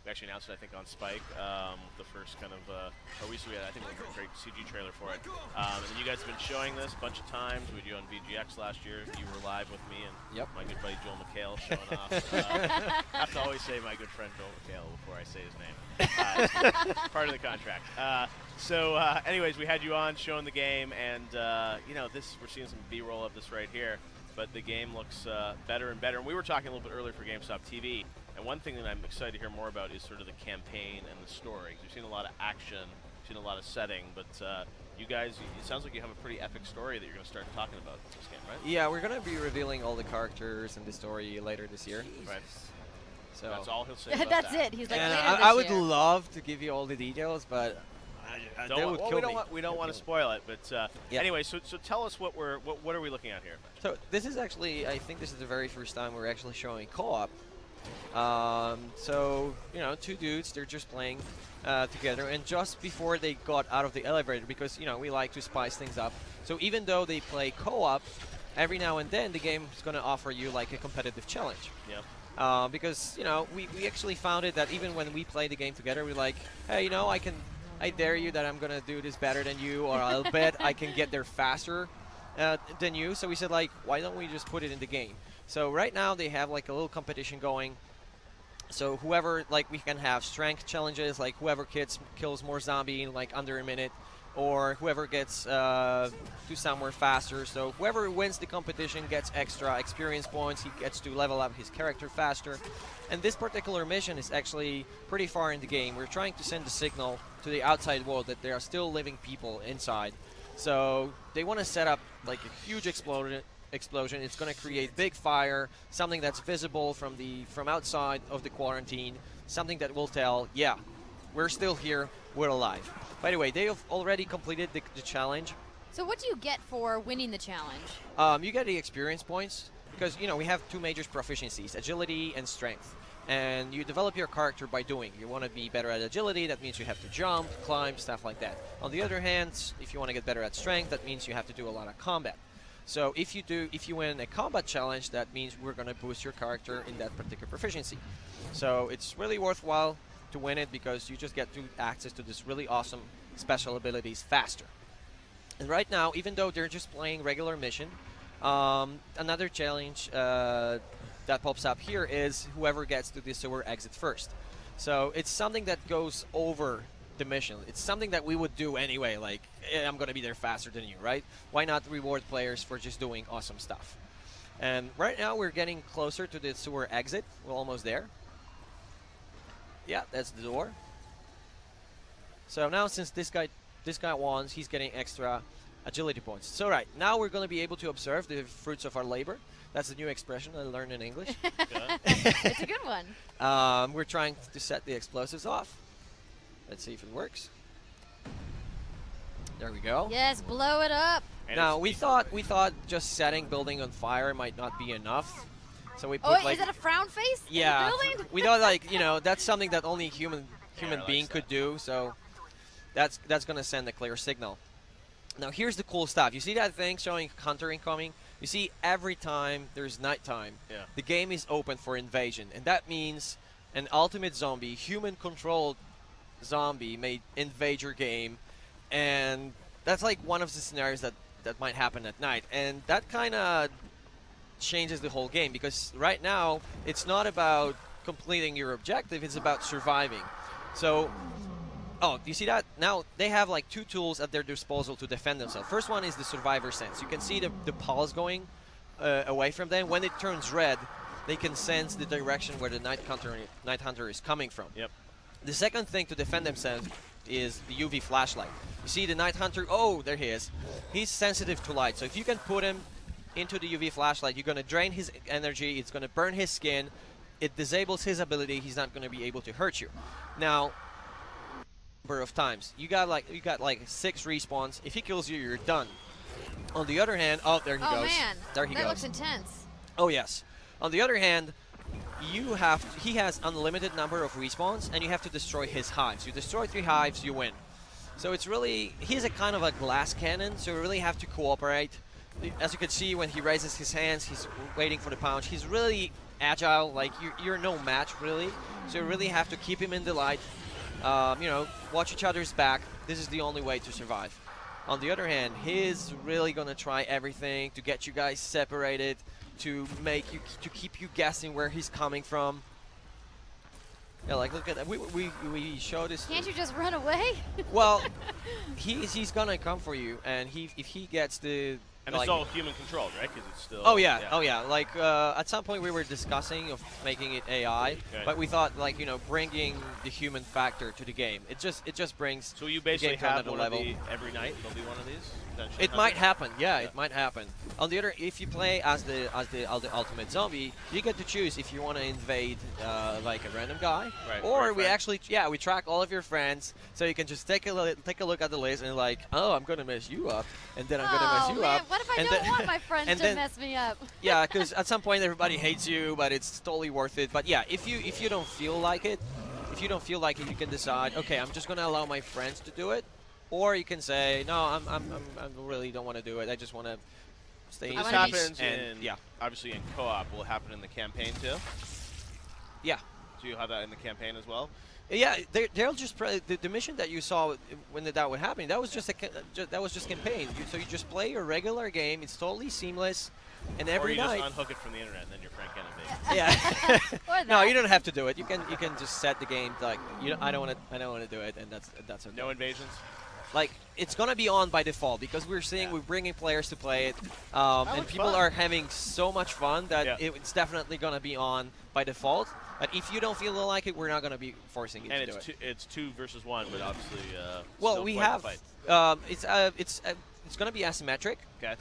We actually announced it, I think, on Spike, the first kind of, or we had, I think, a great CG trailer for it. And then you guys have been showing this a bunch of times. We did on VGX last year. You were live with me and my good buddy Joel McHale showing off. I have to always say my good friend Joel McHale before I say his name. Part of the contract. Anyways, we had you on showing the game, and you know, we're seeing some B-roll of this right here. But the game looks better and better. And we were talking a little bit earlier for GameStop TV, and one thing that I'm excited to hear more about is sort of the campaign and the story. We've seen a lot of action, seen a lot of setting, but you guys, it sounds like you have a pretty epic story that you're going to start talking about in this game, right? Yeah, we're going to be revealing all the characters and the story later this year. Right. So that's all he'll say about That's that. it. He's like, and later I this would year. love to give you all the details, but they would kill me. We don't want to spoil it, but anyway, so tell us what are we looking at here? So this is actually, I think this is the very first time we're actually showing co-op. So, you know, two dudes, they're just playing together, and just before they got out of the elevator, because, you know, we like to spice things up. So even though they play co-op, every now and then the game is going to offer you like a competitive challenge. Yeah. Because, you know, we actually found it that even when we play the game together, we're like, hey, you know, I dare you that I'm going to do this better than you, or I'll bet I can get there faster than you. So we said, like, why don't we just put it in the game? So right now they have like a little competition going. So whoever, like, we can have strength challenges, like whoever kills more zombie in like under a minute, or whoever gets to somewhere faster. So whoever wins the competition gets extra experience points. He gets to level up his character faster. And this particular mission is actually pretty far in the game. We're trying to send a signal to the outside world that there are still living people inside. So they want to set up like a huge explosion. It's going to create big fire, something that's visible from outside of the quarantine, something that will tell, yeah, we're still here, we're alive. By the way, they have already completed the challenge. So what do you get for winning the challenge? You get the experience points because, you know, we have two major proficiencies, agility and strength. And you develop your character by doing. You want to be better at agility, that means you have to jump, climb, stuff like that. On the other hand, if you want to get better at strength, that means you have to do a lot of combat. So if you win a combat challenge, that means we're going to boost your character in that particular proficiency. So it's really worthwhile to win it because you just get access to this really awesome special abilities faster. And right now, even though they're just playing regular mission, another challenge that pops up here is whoever gets to the sewer exit first. So it's something that goes over the mission. It's something that we would do anyway, like, I'm going to be there faster than you, right? Why not reward players for just doing awesome stuff? And right now we're getting closer to the sewer exit. We're almost there. Yeah, that's the door. So now since this guy won, he's getting extra agility points. So right, now we're going to be able to observe the fruits of our labor. That's a new expression I learned in English. It's a good one. We're trying to set the explosives off. Let's see if it works. There we go. Yes, blow it up. And now we thought just setting building on fire might not be enough, so we put Oh, like, is that a frown face? yeah, In the building? we thought, like, you know, that's something that only a human being likes could that. do. So that's gonna send a clear signal. Now here's the cool stuff. You see that thing showing hunter incoming? You see, every time there's nighttime, the game is open for invasion, and that means an ultimate zombie, human-controlled zombie may invade your game, and that's like one of the scenarios that might happen at night, and that kind of changes the whole game because right now it's not about completing your objective, it's about surviving. So, oh, do you see that? Now they have like two tools at their disposal to defend themselves. First one is the survivor sense. You can see the pulse going away from them. When it turns red, they can sense the direction where the night hunter is coming from. Yep. The second thing to defend themselves is the UV flashlight. You see the night hunter, oh, there he is. He's sensitive to light, so if you can put him into the UV flashlight, you're going to drain his energy, it's going to burn his skin, it disables his ability, he's not going to be able to hurt you. Now, number of times, you got like 6 respawns. If he kills you, you're done. On the other hand, oh, there he goes. Oh man, there he that goes. looks intense. Oh yes. On the other hand, he has unlimited number of respawns, and you have to destroy his hives. You destroy 3 hives, you win. So it's really, he's a kind of a glass cannon, so you really have to cooperate. As you can see, when he raises his hands, he's waiting for the punch. He's really agile. Like you're no match really. So you really have to keep him in the light. You know, watch each other's back. This is the only way to survive. On the other hand, he's really gonna try everything to get you guys separated, to keep you guessing where he's coming from. Yeah, like look at that. We showed this. Can't you just run away? Well, he's gonna come for you, and if he gets the. And it's all human controlled, right? Because it's still. Oh yeah, oh yeah. Like at some point we were discussing of making it AI, but we thought like bringing the human factor to the game. It just brings. So you basically have one level every night. There'll be one of these. It might happen. Yeah, it might happen. On the other, if you play as the ultimate zombie, you get to choose if you want to invade like a random guy, or we actually we track all of your friends, so you can just take a look at the list and like, oh, I'm gonna mess you up, and then I'm gonna mess you up. What if I don't want my friends to mess me up? Yeah, because at some point everybody hates you, but it's totally worth it. But yeah, if you don't feel like it, you can decide, okay, I'm just gonna allow my friends to do it, or you can say, no, I really don't want to do it. I just want to stay in peace. This happens obviously in co-op. Will it happen in the campaign too? Yeah. Do you have that in the campaign as well? Yeah, they'll just the mission that you saw when that would happen. That was just campaign. So you just play your regular game. It's totally seamless, and every night. Or you just unhook it from the internet, and then your friend can invade. Yeah. No, you don't have to do it. You can just set the game like I don't want to do it, and that's okay. No invasions. Like it's gonna be on by default because we're bringing players to play it, and people are having so much fun that it's definitely gonna be on by default. But if you don't feel like it, we're not gonna be forcing you to do it. And it's 2 versus 1, but obviously. Well, we have. It's gonna be asymmetric. Okay.